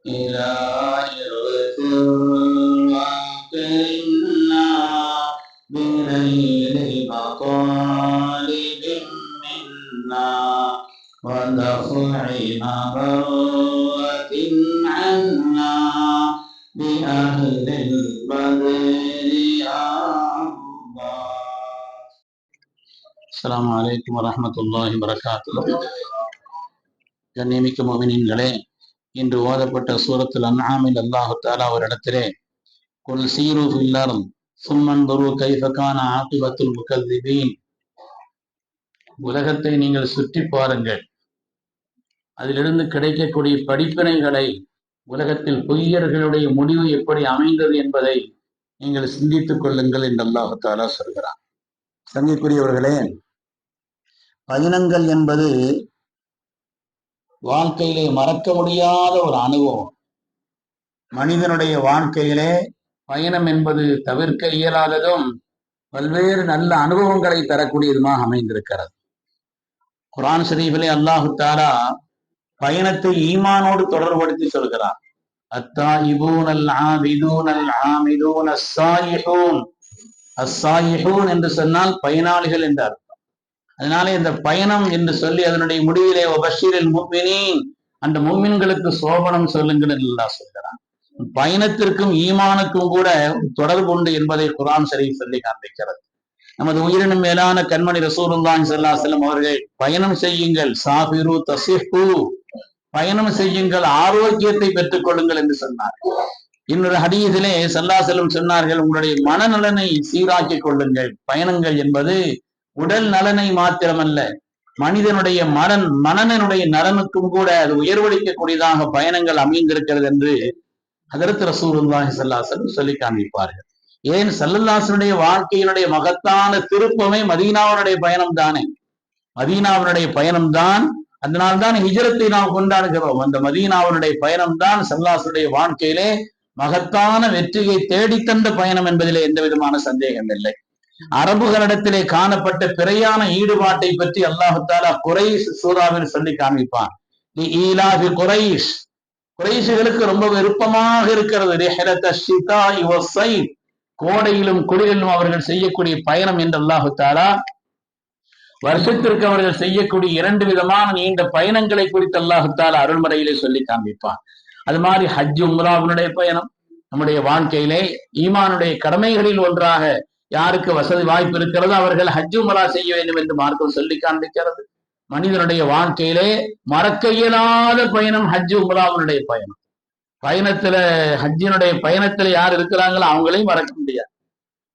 إلى إرث وقنا بنيل مطالب منا ودفع مروة عنا بأهل البدر يا الله. السلام عليكم ورحمة الله وبركاته. கண்ணியமிக்க முஃமினீன்களே, இன்று ஓதப்பட்ட சூரத்துல் அன்ஆமில் அல்லாஹு தஆலா ஒரு இடத்திலே குல் சீரு ஃபில் அர்த் சும்மன்துரு கைஃப கான ஆகிபத்துல் முகல்லிபீன், உலகத்தை நீங்கள் சுற்றி பாருங்கள், அதிலிருந்து கிடைக்கக்கூடிய படிப்பினைகளை, உலகத்தில் பொய்யர்களுடைய முடிவு எப்படி அமைந்தது என்பதை நீங்கள் சிந்தித்துக் கொள்ளுங்கள் என்று அல்லாஹு தஆலா சொல்கிறான். சங்கைக்குரியவர்களே, பயணங்கள் என்பது வாழ்க்கையிலே மறக்க முடியாத ஒரு அனுபவம். மனிதனுடைய வாழ்க்கையிலே பயணம் என்பது தவிர்க்க இயலாததும் பல்வேறு நல்ல அனுபவங்களை தரக்கூடியதுமாக அமைந்திருக்கிறது. குர்ஆன் ஷரீஃபிலே அல்லாஹு தஆலா பயணத்தை ஈமானோடு தொடர்படுத்தி சொல்கிறார். அத்தாயிபூனல் ஆபிதூனல் ஆமிலூன் அஸ்ஸாயிஹூன். அஸ்ஸாயிஹூன் என்று சொன்னால் பயனாளிகள் என்று அர்த்தம். அதனாலே இந்த பயணம் என்று சொல்லி அதனுடைய முடிவிலே வபஷிரில் முஃமினீன், அந்த முஃமின்களுக்கு சோபனம் சொல்லுங்கள் என்று அல்லாஹ் சொல்கிறான். பயணத்திற்கும் ஈமானுக்கும் கூட தொடர்பு உண்டு என்பதை குர்ஆன் ஷரீஃப் சொல்லி காண்பிக்கிறது. நமது உயிரினும் மேலான கண்மணி ரசூலுல்லாஹி ஸல்லல்லாஹு அலைஹி வஸல்லம் அவர்கள் பயணம் செய்யுங்கள், சாஃபிரு தஸிஹு, பயணம் செய்யுங்கள், ஆரோக்கியத்தை பெற்றுக் கொள்ளுங்கள் என்று சொன்னார். இன்னொரு ஹதீஸிலே ஸல்லல்லாஹு அலைஹி வஸல்லம் சொன்னார்கள், உங்களுடைய மனநலனை சீராக்கிக் கொள்ளுங்கள். பயணங்கள் என்பது உடல் நலனை மாத்திரமல்ல, மனிதனுடைய மனனுடைய நலனுக்கும் கூட அது உயர்வளிக்கக்கூடியதாக பயணங்கள் அமைந்திருக்கிறது என்று ஹதரத் ரசூலுல்லாஹி ஸல்லல்லாஹு அலைஹி வஸல்லம் சொல்லி காண்பிப்பார்கள். ஏன், ஸல்லல்லாஹு அலைஹி வஸல்லம் வாழ்க்கையினுடைய மகத்தான திருப்பமே மதீனாவுடைய பயணம் தானே. மதீனாவுடைய பயணம் தான், அதனால்தான் ஹிஜ்ரத்தை நாம் கொண்டாடுகிறோம். அந்த மதீனாவுடைய பயணம் தான் ஸல்லல்லாஹு அலைஹி வஸல்லம் வாழ்க்கையிலே மகத்தான வெற்றியை தேடித்தந்த பயணம் என்பதிலே எந்த விதமான சந்தேகம் இல்லை. அரபுகளிடத்திலே காணப்பட்ட பிறையான ஈடுபாட்டை பற்றி அல்லாஹு தஆலா குறைஷ் சூராவில் சொல்லி காண்பிப்பான். குறைஷிகளுக்கு ரொம்ப விருப்பமாக இருக்கிறது கோடையிலும் குளிரிலும் அவர்கள் செய்யக்கூடிய பயணம் என்று அல்லாஹு தஆலா வருஷத்திற்கு அவர்கள் செய்யக்கூடிய 2 விதமான நீண்ட பயணங்களை குறித்து அல்லாஹு தஆலா அருள்மறையிலே சொல்லி காண்பிப்பான். அது மாதிரி ஹஜ் உம்ராவுடைய பயணம் நம்முடைய வாழ்க்கையிலே ஈமானுடைய கடமைகளில் ஒன்றாக யாருக்கு வசதி வாய்ப்பு இருக்கிறதோ அவர்கள் ஹஜ் உம்ரா செய்ய வேண்டும் என்று மார்க்கம் சொல்லி காண்பிக்கிறது. மனிதனுடைய வாழ்க்கையிலே மறக்க இயலாத பயணம் ஹஜ் உம்ராவுடைய பயணம். ஹஜ்ஜினுடைய பயணத்துல யார் இருக்கிறாங்களோ அவங்களையும் மறக்க முடியாது.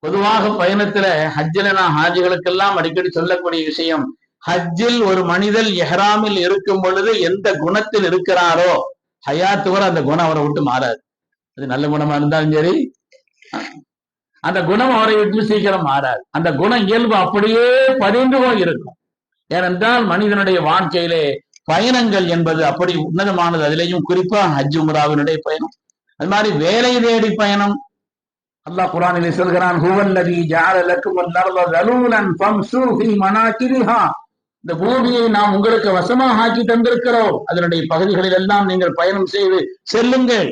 பொதுவாக பயணத்துல ஹஜ்ஜில நான் ஹாஜிகளுக்கெல்லாம் அடிக்கடி சொல்லக்கூடிய விஷயம், ஹஜ்ஜில் ஒரு மனிதர் எஹ்ராமில் இருக்கும் பொழுது எந்த குணத்தில் இருக்கிறாரோ ஹயாத்து வரை அந்த குணம் அவரை விட்டு மாறாது. அது நல்ல குணமா இருந்தாலும் சரி, அந்த குணம் அவரை விட்டு சீக்கிரம் மாறாது. அந்த குணம் இயல்பு அப்படியே பதிந்து போய் இருக்கும். ஏனென்றால் மனிதனுடைய வாழ்க்கையிலே பயணங்கள் என்பது அப்படி உன்னதமானது. அதிலேயும் குறிப்பா ஹஜ் உம்ராவினுடைய பயணம். அது மாதிரி வேலை தேடி பயணம். அல்லாஹ் குர்ஆனிலே சொல்கிறான், ஹுவல்லதீ ஜஅல லக்குமுல் அர்த தலூலன் ஃபம்ஷூ ஃபீ மனாகிபிஹா. இந்த பூமியை நாம் உங்களுக்கு வசமாக ஆக்கி தந்திருக்கிறோம், அதனுடைய பகுதிகளில் எல்லாம் நீங்கள் பயணம் செய்து செல்லுங்கள்.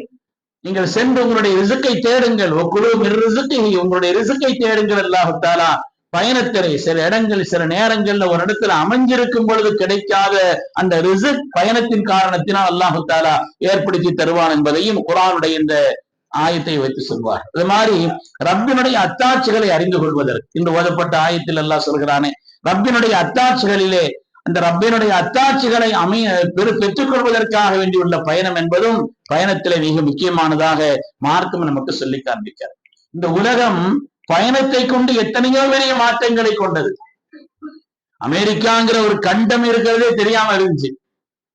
நீங்கள் சென்று உங்களுடைய ரிசுக்கை தேடுங்கள். உங்களுடைய ரிசுக்கை தேடுங்கள். அல்லாஹ் தஆலா பயணத்திலே சில இடங்கள் சில நேரங்கள்ல ஒரு இடத்துல அமைஞ்சிருக்கும் பொழுது கிடைக்காத அந்த ரிசுக் பயணத்தின் காரணத்தினால் அல்லாஹ் தஆலா ஏற்படுத்தி தருவான் என்பதையும் குர்ஆனுடைய இந்த ஆயத்தை வைத்து சொல்வார். அது மாதிரி ரப்பினுடைய அத்தாட்சிகளை அறிந்து கொள்வதற்கு இன்று ஓதப்பட்ட ஆயத்தில் அல்லாஹ் சொல்கிறானே, ரப்பினுடைய அத்தாட்சிகளிலே அந்த ரப்பினுடைய அத்தாட்சிகளை பெற்றுக் கொள்வதற்காக வேண்டியுள்ள பயணம் என்பதும் பயணத்திலே மிக முக்கியமானதாக மார்க்கம் நமக்கு சொல்லி காண்பிக்கிறது. இந்த உலகம் பயணத்தை கொண்டு எத்தனையோ பெரிய மாற்றங்களை கொண்டது. அமெரிக்காங்கிற ஒரு கண்டம் இருக்கிறதே தெரியாம இருந்துச்சு.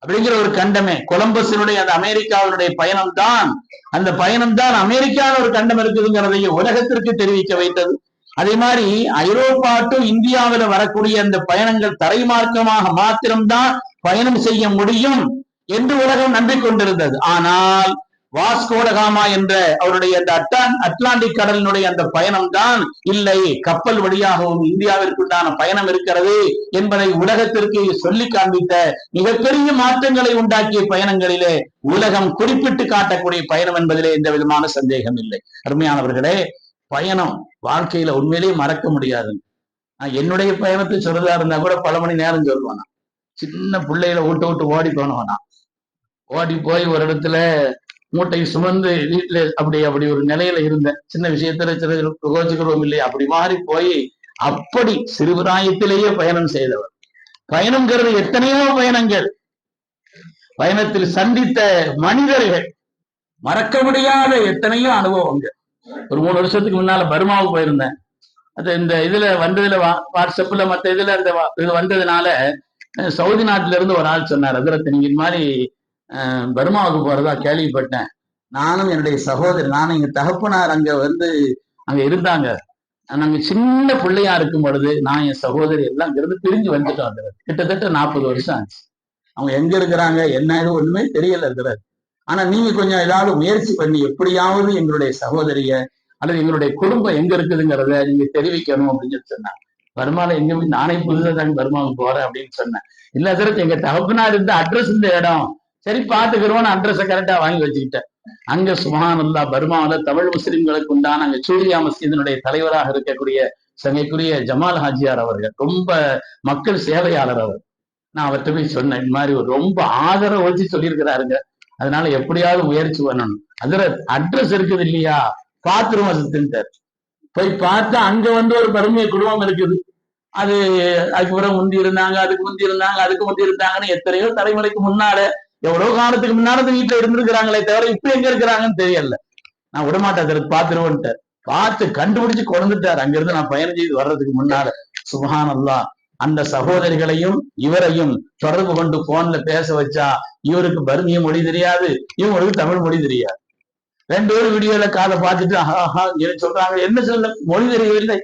அப்படிங்கிற ஒரு கண்டமே கொலம்பஸினுடைய அந்த அமெரிக்காவினுடைய பயணம் தான், அந்த பயணம் தான் அமெரிக்காவில் ஒரு கண்டம் இருக்குதுங்கிறதையும் உலகத்திற்கு தெரிவிக்க வைத்தது. அதே மாதிரி ஐரோப்பா டு இந்தியாவில வரக்கூடிய அந்த பயணங்கள் தரைமார்க்கமாக மாத்திரம்தான் பயணம் செய்ய முடியும் என்று உலகம் நம்பிக்கொண்டிருந்தது. ஆனால் வாஸ்கோடகாமா என்ற அவருடைய அந்த அட்லாண்டிக் கடலினுடைய அந்த பயணம் தான் இல்லை, கப்பல் வழியாகவும் இந்தியாவிற்குண்டான பயணம் இருக்கிறது என்பதை உலகத்திற்கு சொல்லி காண்பித்த மிகப்பெரிய மாற்றங்களை உண்டாக்கிய பயணங்களிலே உலகம் குறிப்பிட்டு காட்டக்கூடிய பயணம் என்பதிலே எந்த விதமான சந்தேகம் இல்லை. அருமையானவர்களே, பயணம் வாழ்க்கையில உண்மையிலேயே மறக்க முடியாது. நான் என்னுடைய பயணத்தை சொல்றதா இருந்தா கூட பல மணி நேரம் சொல்லுவேன். சின்ன பிள்ளைகளை விட்டு ஓடி போனவனா, ஓடி போய் ஒரு இடத்துல மூட்டை சுமந்து வீட்டுல அப்படி ஒரு நிலையில இருந்தேன். சின்ன விஷயத்துல கோச்சிக்கிறோம் இல்லையா, அப்படி மாறி போய் அப்படி சிறுபிராயத்திலேயே பயணம் செய்தவர். பயணம்ங்கிறது எத்தனையோ பயணங்கள், பயணத்தில் சந்தித்த மனிதர்கள், மறக்க முடியாத எத்தனையோ அனுபவங்கள். ஒரு 3 வருஷத்துக்கு முன்னால பர்மாவுக்கு போயிருந்தேன். அது இந்த இதுல வந்ததுல வாட்ஸ்அப்ல மத்த இதுல இந்த இது வந்ததுனால சவுதி நாட்டில இருந்து ஒரு ஆள் சொன்னார், அதிரத்து நீங்க இந்த மாதிரி பர்மாவுக்கு போறதா கேள்விப்பட்டேன். நானும் என்னுடைய சகோதரி, நானும் எங்க தகப்பனார் அங்க இருந்தாங்க. நாங்க சின்ன பிள்ளையா இருக்கும் பொழுது நான் என் சகோதரி எல்லாம் இருந்து பிரிஞ்சு வந்துட்டோம். அதிரத் கிட்டத்தட்ட 40 வருஷம் ஆச்சு. அவங்க எங்க இருக்கிறாங்க என்ன ஒண்ணுமே தெரியல அதிரத். ஆனா நீங்க கொஞ்சம் ஏதாவது முயற்சி பண்ணி எப்படியாவது எங்களுடைய சகோதரிய அல்லது எங்களுடைய குடும்பம் எங்க இருக்குதுங்கிறத நீங்க தெரிவிக்கணும் அப்படின்னு சொன்னாங்க. பர்மால எங்க நானே புதுசாக தாங்க பர்மாவுக்கு போறேன் அப்படின்னு சொன்னேன். இல்ல அதிரத் எங்க தகப்பனார் இருந்த அட்ரஸ் இந்த இடம், சரி பாத்துக்கிறோன்னு அட்ரஸை கரெக்டா வாங்கி வச்சுக்கிட்டேன். அங்க சுப்ஹானல்லாஹ் பர்மாவில தமிழ் முஸ்லிம்களுக்கு உண்டான அங்க சூரியா மஸ்ஜிதினுடைய தலைவராக இருக்கக்கூடிய சங்கைக்குரிய ஜமால் ஹாஜியார் அவர்கள், ரொம்ப மக்கள் சேவையாளர் அவர். நான் அவர்கிட்ட போய் சொன்னேன், இந்த மாதிரி ரொம்ப ஆதரவு வச்சு சொல்லியிருக்கிறாருங்க, அதனால எப்படியாவது முயற்சி பண்ணணும். அதுல அட்ரஸ் இருக்குது இல்லையா, பாத்துருவோம் அதுன்ட்டார். போய் பார்த்தா அங்க ஒரு பர்மிய குடும்பம் இருக்குது. அதுக்கு பிறகு முந்தி இருந்தாங்க, அதுக்கு முந்தி இருந்தாங்கன்னு எத்தனையோ தலைமுறைக்கு முன்னால, எவ்வளவு காலத்துக்கு முன்னால வீட்டுல இருந்திருக்கிறாங்களே தவிர இப்ப எங்க இருக்கிறாங்கன்னு தெரியல. நான் விடமாட்டேன், அதற்கு பாத்துருவோன்ட்டார். பார்த்து கண்டுபிடிச்சு கொண்டுட்டார் அங்கிருந்து நான் பயணம் செய்து வர்றதுக்கு முன்னால. சுப்ஹானல்லாஹ், அந்த சகோதரிகளையும் இவரையும் தொடர்பு கொண்டு போன்ல பேச வச்சா இவருக்கு பர்மிய மொழி தெரியாது, இவங்களுக்கு தமிழ் மொழி தெரியாது. 2 பேரும் வீடியோல காதை பார்த்துட்டு சொல்றாங்க, என்ன சொல்ல மொழி தெரியவில்லை,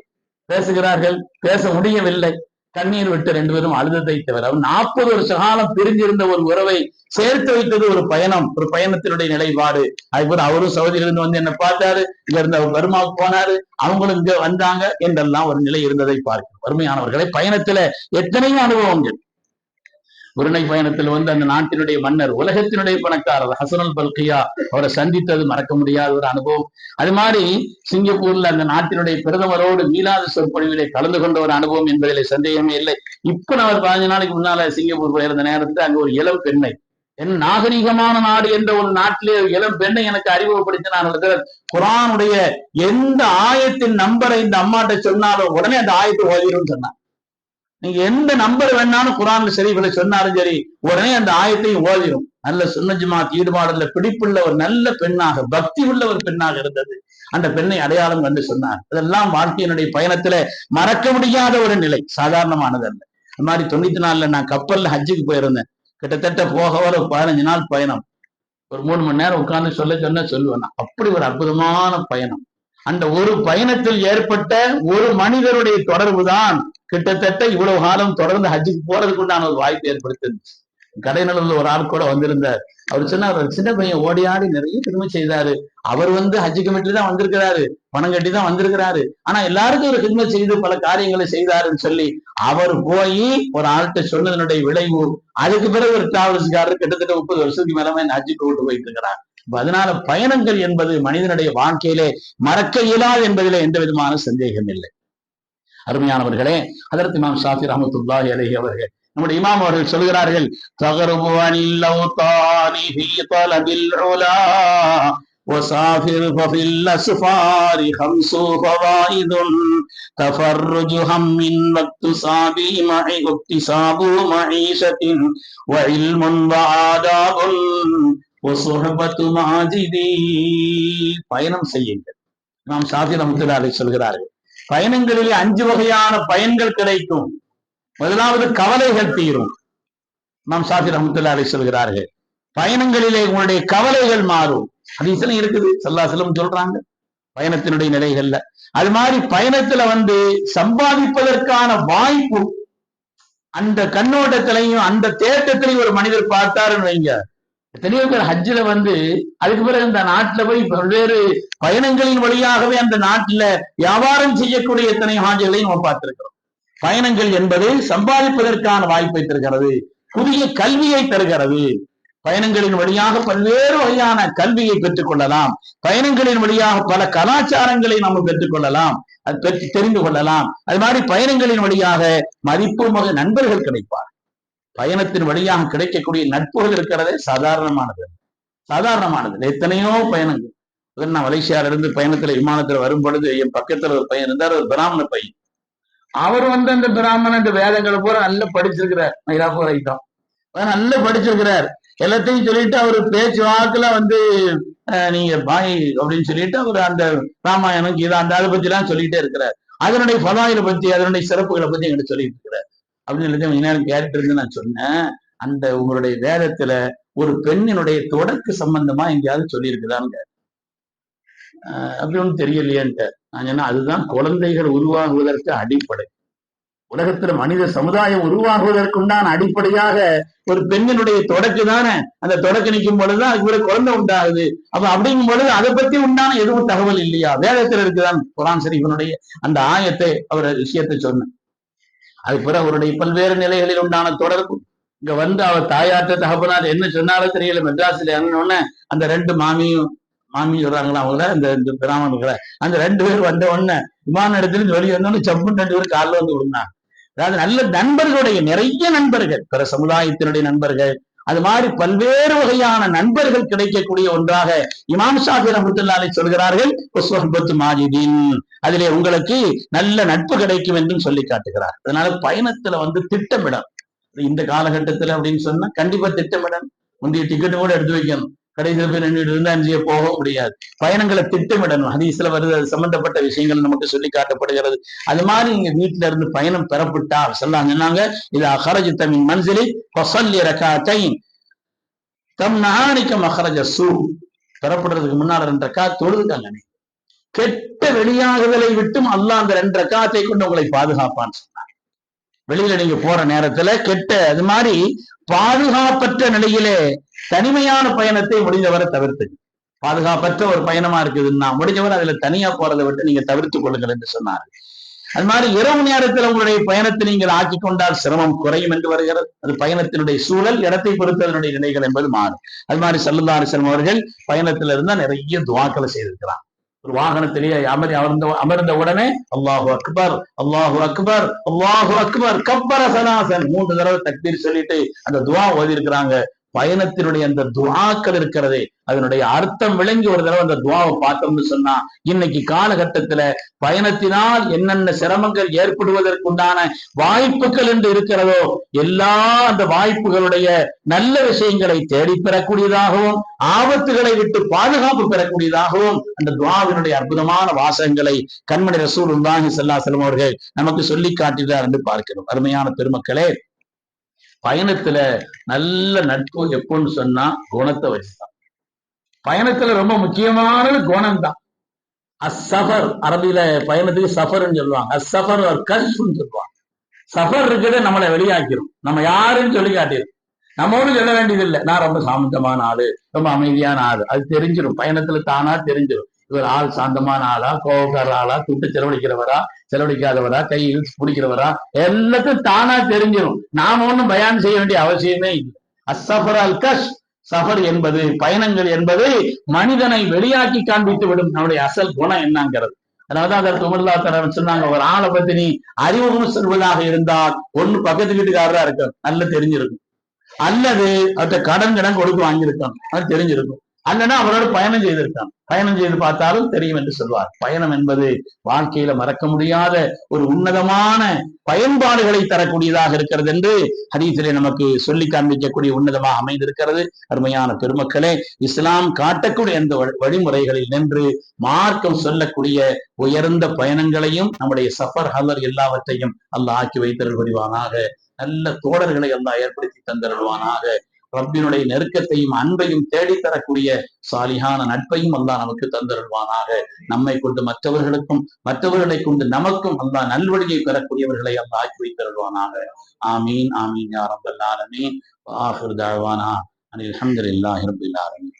பேசுகிறார்கள், பேச முடியவில்லை, கண்ணீர் விட்டு 2 பேரும் அழுதத்தை தவிர. 40 வருஷ காலம் பிரிஞ்சிருந்த ஒரு உறவை சேர்த்து வைத்தது ஒரு பயணம், ஒரு பயணத்தினுடைய நிலைப்பாடு. அதுக்கப்புறம் அவரும் சவுதியிலிருந்து என்ன பார்த்தாரு, இங்க இருந்து அவர் பர்மாவுக்கு போனாரு, அவங்களும் இங்க வந்தாங்க என்றெல்லாம் ஒரு நிலை இருந்ததை பார்க்கிறோம். வறுமையானவர்களை, பயணத்துல எத்தனையோ அனுபவங்கள். குருணை பயணத்தில் அந்த நாட்டினுடைய மன்னர், உலகத்தினுடைய பணக்காரர் ஹசனுல் பல்கியா, அவரை சந்தித்தது மறக்க முடியாத ஒரு அனுபவம். அது மாதிரி சிங்கப்பூர்ல அந்த நாட்டினுடைய பிரதமரோடு மீளாத சொற்பொழிவிலே கலந்து கொண்ட ஒரு அனுபவம் என்பதிலே சந்தேகமே இல்லை. இப்ப நான் ஒரு 15 நாளைக்கு முன்னால சிங்கப்பூர் போயிருந்த நேரத்தில் அங்க ஒரு இளம் பெண்ணை, என் நாகரிகமான நாடு என்ற ஒரு நாட்டிலே இளம் பெண்ணை எனக்கு அறிமுகப்படுத்தி நான் குரானுடைய எந்த ஆயத்தின் நம்பரை இந்த அம்மாட்ட சொன்னாலும் உடனே அந்த ஆயத்தை ஓதிரும் சொன்னான். நீங்க எந்த நம்பர் வேணாலும் குரான்ல ஷரீஃப்ல சொன்னாலும் சரி, உடனே அந்த ஆயத்தையும் ஓதிரும். நல்ல சுன்னத் ஜமாத் ஈடுபாடுல பிடிப்புள்ள ஒரு நல்ல பெண்ணாக, பக்தி உள்ள ஒரு பெண்ணாக இருந்தது. அந்த பெண்ணை அடையாளம் கண்டு சொன்னார். அதெல்லாம் வாழ்க்கையினுடைய பயணத்துல மறக்க முடியாத ஒரு நிலை, சாதாரணமானது அல்ல. இந்த மாதிரி 94ல நான் கப்பல்ல ஹஜ்ஜுக்கு போயிருந்தேன். கிட்டத்தட்ட போக வர 15 நாள் பயணம். ஒரு 3 மணி நேரம் உட்கார்ந்து சொல்லுவேன். அப்படி ஒரு அற்புதமான பயணம். அந்த ஒரு பயணத்தில் ஏற்பட்ட ஒரு மனிதருடைய தொடர்பு தான் கிட்டத்தட்ட இவ்வளவு காலம் தொடர்ந்து ஹஜ்ஜுக்கு போறதுக்கு உண்டான ஒரு வாய்ப்பு ஏற்படுத்திருந்துச்சு. கடைநலூர்ல ஒரு ஆள் கூட வந்திருந்தார். அவர் சொன்னார், சின்ன பையன் ஓடி ஆடி நிறைய திரும்ப செய்தாரு, அவர் ஹஜ்ஜு கமிட்டி தான் வந்திருக்கிறாரு, பணம் கட்டி தான் வந்திருக்கிறாரு, ஆனா எல்லாருக்கும் ஒரு ஹிட்மத் செய்து பல காரியங்களை செய்தாருன்னு சொல்லி அவர் போய் ஒரு ஆள்கிட்ட சொன்னதனுடைய விளைவு, அதுக்கு பிறகு ஒரு டிராவல்ஸ்காரர் கிட்டத்தட்ட 30 வருஷத்துக்கு மேலமே ஹஜ்ஜுக்கு கூட்டு போயிட்டு இருக்கிறார். அதனால பயணங்கள் என்பது மனிதனுடைய வாழ்க்கையிலே மறக்க இயலாது என்பதிலே எந்த விதமான சந்தேகம் இல்லை. அருமையானவர்களே, ஹஜ்ரத் இமாம் ஷாஃபி ரஹ்மத்துல்லாஹி அலைஹி அவர்கள், நம்முடைய இமாம் அவர்கள் சொல்கிறார்கள், தகருபு அனில் லௌதானி ஃபீ தலபில் உலா وسافر ففي الأسفار 5 فوائد تفرج هم واكتساب واكتساب معيشة وعلم وآداب وصحبة ماجد. பயணம் செய்யுங்கள். இமாம் ஷாஃபி ரஹ்மத்துல்லாஹி அலைஹி சொல்கிறார்கள், பயணங்களிலே 5 வகையான பயன்கள் கிடைக்கும். முதலாவது கவலைகள் தீரும். இமாம் ஷாஃபி ரஹ்மத்துல்லாஹி அலைஹி சொல்கிறார்கள், பயணங்களிலே உங்களுடைய கவலைகள் மாறும். ஹதீஸ்ல இருக்குது, ஸல்லல்லாஹு அலைஹி வஸல்லம் சொல்றாங்க பயணத்தினுடைய நிலைகள்ல. அது மாதிரி பயணத்துல சம்பாதிப்பதற்கான வாய்ப்பு, அந்த கண்ணோட்டத்திலையும் அந்த தேட்டத்திலையும் ஒரு மனிதர் பார்த்தாருன்னு வைங்க, எத்தனையோ பேர் ஹஜ்ஜில அதுக்கு பிறகு அந்த நாட்டுல போய் பல்வேறு பயணங்களின் வழியாகவே அந்த நாட்டுல வியாபாரம் செய்யக்கூடிய எத்தனை ஹாஜிகளையும் நம்ம பார்த்திருக்கிறோம். பயணங்கள் என்பது சம்பாதிப்பதற்கான வாய்ப்பை தருகிறது, புதிய கல்வியை தருகிறது. பயணங்களின் வழியாக பல்வேறு வகையான கல்வியை பெற்றுக் கொள்ளலாம். பயணங்களின் வழியாக பல கலாச்சாரங்களை நம்ம பெற்றுக் கொள்ளலாம், அது பெற்று தெரிந்து கொள்ளலாம். அது மாதிரி பயணங்களின் வழியாக மதிப்புமிகு நண்பர்கள் கிடைப்பார். பயணத்தின் வழியாக கிடைக்கக்கூடிய நட்புகள் இருக்கிறதே சாதாரணமானது. எத்தனையோ பயணங்கள். நான் மலேசியால இருந்து பயணத்துல விமானத்துல வரும் பொழுது என் பக்கத்துல ஒரு பையன் இருந்தார், ஒரு பிராமண பையன். அவர் அந்த பிராமணன் இந்த வேதங்களை பூரா நல்லா படிச்சிருக்கிறார். மயிலாப்பூர் ஐட்டம் நல்லா படிச்சிருக்கிறார். எல்லாத்தையும் சொல்லிட்டு அவரு பேச்சு வாக்குல நீங்க பாய் அப்படின்னு சொல்லிட்டு அவர் அந்த ராமாயணம் கீதா அந்த அதை பத்தி எல்லாம் சொல்லிட்டே இருக்கிறார். அதனுடைய பதாயில பத்தி அதனுடைய சிறப்புகளை பத்தி எங்கிட்ட சொல்லிட்டு இருக்கிறார். அப்படின்னு கொஞ்ச நேரம் கேட்டுட்டு இருந்து நான் சொன்னேன், அந்த உங்களுடைய வேதத்துல ஒரு பெண்ணினுடைய தொடக்கு சம்பந்தமா எங்கேயாவது சொல்லியிருக்குதான்னு அப்படி ஒன்றும் தெரியலையேன்ட்டு நான் சொன்னேன், அதுதான் குழந்தைகள் உருவாகுவதற்கு அடிப்படை. உலகத்துல மனித சமுதாயம் உருவாகுவதற்குண்டான அடிப்படையாக ஒரு பெண்ணினுடைய தொடக்கு தானே. அந்த தொடக்கு நிற்கும் பொழுதுதான் அதுக்கு ஒரு குழந்தை உண்டாகுது. அப்ப அப்படிங்கும் பொழுது அதை பத்தி உண்டான எதுவும் தகவல் இல்லையா? வேதத்துல இருக்குதான். குர்ஆன் ஷரீஃபினுடைய அந்த ஆயத்தை அவர் விஷயத்தை சொன்ன அதுக்கு பிறகு அவருடைய பல்வேறு நிலைகளில் உண்டான தொடர்பு இங்க அவர் தாயாற்ற தகப்பனார் என்ன சொன்னாலும் தெரியல. மெட்ராஸ்ல இறங்கினோடனே அந்த ரெண்டு மாமி சொல்றாங்களா அவங்கள அந்த பிராமணர்களை அந்த ரெண்டு பேர் வந்த உடனே விமான இடத்துல வெளியே வந்தோடனே சப்புன்னு ரெண்டு பேரும் காலில் விழுந்தாங்க. அதாவது நல்ல நண்பர்களுடைய நிறைய நண்பர்கள், பிற சமுதாயத்தினுடைய நண்பர்கள், அது மாதிரி பல்வேறு வகையான நண்பர்கள் கிடைக்கக்கூடிய ஒன்றாக இமாம் ஷாஃபி ரஹ்மத்துல்லாஹி அலைஹி சொல்கிறார்கள், உஸ்வஹ்பத்து மாஜிதீன், அதிலே உங்களுக்கு நல்ல நட்பு கிடைக்கும் என்றும் சொல்லி காட்டுகிறார். அதனால பயணத்துல திட்டமிடணும். இந்த காலகட்டத்துல அப்படின்னு சொன்னா கண்டிப்பா திட்டமிடணும். முந்தைய டிக்கெட்டு கூட எடுத்து வைக்கணும். கடைசியில் போய் நின்றுட்டு இருந்தா அஞ்சிய போக முடியாது. பயணங்களை திட்டமிடணும். ஹதீஸ்ல வருது, அது சம்பந்தப்பட்ட விஷயங்கள் நமக்கு சொல்லி காட்டப்படுகிறது. அது மாதிரி நீங்க வீட்டுல இருந்து பயணம் பெறப்பட்டால் சொன்னாங்க, இது அஹரஜத மின் மன்சிலி ஃபஸல்லி ரகாத்தைன் தம்னஆனிக மஹரஜ ஸூ, பெறப்படுறதுக்கு முன்னால 2 ரக்காத் தொழுதுட்டாங்க. கெட்ட வெளியாகுதலை விட்டும் அல்லாஹ் அந்த 2 ரக்காத்தை கொண்டு உங்களை பாதுகாப்பான்னு சொன்னார். வெளியில நீங்க போற நேரத்துல கெட்ட அது மாதிரி பாதுகாப்பற்ற நிலையிலே தனிமையான பயணத்தை முடிந்தவரை தவிர்த்து, பாதுகாப்பற்ற ஒரு பயணமா இருக்குதுன்னா முடிஞ்சவரை அதுல தனியா போறதை விட்டு நீங்க தவிர்த்து கொள்ளுங்கள் என்று சொன்னார். அது மாதிரி இரவு நேரத்தில் உங்களுடைய பயணத்தை நீங்கள் ஆக்கி கொண்டால் சிரமம் குறையும் என்று வருகிறது. அது பயணத்தினுடைய சூழல் இடத்தை பொறுத்ததனுடைய நிலைகள் என்பது மாறும். அது மாதிரி ஸல்லல்லாஹு அலைஹி வஸல்லம் அவர்கள் பயணத்துல இருந்தா நிறைய துஆக்களை செய்திருக்கிறார். ஒரு வாகனத்திலேயே அமர்ந்த உடனே அல்லாஹு அக்பர் அல்லாஹு அக்பர் அல்லாஹு அக்பர் கப்பர சலாசன் 3 தடவை தக்பீர் சொல்லிட்டு அந்த துஆ ஓதி இருக்கிறாங்க. பயணத்தினுடைய அந்த துஆக்கள் இருக்கிறதே, அதனுடைய அர்த்தம் விளங்கி ஒரு தடவை அந்த துஆவை பார்த்தோம்னு சொன்னா, இன்னைக்கு காலகட்டத்துல பயணத்தினால் என்னென்ன சிரமங்கள் ஏற்படுவதற்குண்டான வாய்ப்புகள் என்று இருக்கிறதோ எல்லா அந்த வாய்ப்புகளுடைய நல்ல விஷயங்களை தேடி பெறக்கூடியதாகவும் ஆபத்துகளை விட்டு பாதுகாப்பு பெறக்கூடியதாகவும் அந்த துஆவினுடைய அற்புதமான வாசகங்களை கண்மணி ரசூலுல்லாஹி ஸல்லல்லாஹு அலைஹி வஸல்லம் அவர்கள் நமக்கு சொல்லி காட்டுகிறார் என்று பார்க்கிறோம். அருமையான பெருமக்களே, பயணத்துல நல்ல நட்பு எப்போன்னு சொன்னா குணத்தை வச்சுதான். பயணத்துல ரொம்ப முக்கியமானது குணம் தான். அஸ்ஸஃபர், அரபியில பயணத்துக்கு சஃபர்ன்னு சொல்லுவாங்க. அஸ்ஸஃபர் ஒரு கஷ்ப்னு சொல்லுவாங்க. சஃபர் இருக்கிறத நம்மளை வெளியாக்கிரும், நம்ம யாருன்னு சொல்லி காட்டிடும். நம்மோடு சொல்ல வேண்டியது இல்லை, நான் ரொம்ப சாந்தமான ஆளு, ரொம்ப அமைதியான ஆளு, அது தெரிஞ்சிடும். பயணத்துல தானா தெரிஞ்சிடும். இவர் ஆள் சாந்தமான ஆளா, கோபக்கார ஆளா, துட்டு செலவழிக்காதவரா, கை பிடிக்கிறவரா, எல்லாத்தையும் தானா தெரிஞ்சிடும். நாம ஒண்ணும் பயான் செய்ய வேண்டிய அவசியமே இல்லை. அஸ்ஸஃபர் அல் கஷ், சஃபர் என்பது பயணங்கள் என்பது மனிதனை வெளியாக்கி காண்பித்து விடும் நம்முடைய அசல் குணம் என்னங்கிறது. அதனாலதான் அதற்கு உமர்லா தரவன் சொன்னாங்க, ஒரு ஆளை பத்தி நீ அறிமுகம் சொல்வதாக இருந்தால் ஒண்ணு பக்கத்து வீட்டுக்காரரா இருக்கும், நல்லா தெரிஞ்சிருக்கும், அல்லது அவர்கிட்ட கடன் கொடுத்து வாங்கியிருக்கான், அது தெரிஞ்சிருக்கும், அல்லனா அவரோட பயணம் செய்திருக்கான், பயணம் செய்து பார்த்தாலும் தெரியும் என்று சொல்வார். பயணம் என்பது வாழ்க்கையில மறக்க முடியாத ஒரு உன்னதமான பயன்பாடுகளை தரக்கூடியதாக இருக்கிறது என்று ஹதீஸிலே நமக்கு சொல்லி காண்பிக்கக்கூடிய உன்னதமாக அமைந்திருக்கிறது. அருமையான பெருமக்களே, இஸ்லாம் காட்டக்கூடிய அந்த வழிமுறைகளில் நின்று மார்க்கம் சொல்லக்கூடிய உயர்ந்த பயணங்களையும் நம்முடைய சஃபர் ஹலர் எல்லாவற்றையும் அல்லாஹ் ஆக்கி வைத்தருள் புரிவானாக. நல்ல தோழர்களை அல்லாஹ் ஏற்படுத்தி தந்தருள்வானாக. ரப்பினுடைய நெருக்கத்தையும் அன்பையும் தேடித்தரக்கூடிய சாலிஹான நட்பையும் அல்லாஹ் நமக்கு தந்தருள்வானாக. நம்மை கொண்டு மற்றவர்களுக்கும், மற்றவர்களை கொண்டு நமக்கும் அல்லாஹ் நல்வழியை பெறக்கூடியவர்களை அல்லாஹ் ஆக்கி வைத்தருள்வானாக. ஆமீன் ஆமீன் யா ரப்பல் ஆலமீன். ஆஹிர் தஅவானா அல்ஹம்துலில்லாஹி ரப்பில் ஆலமீன்.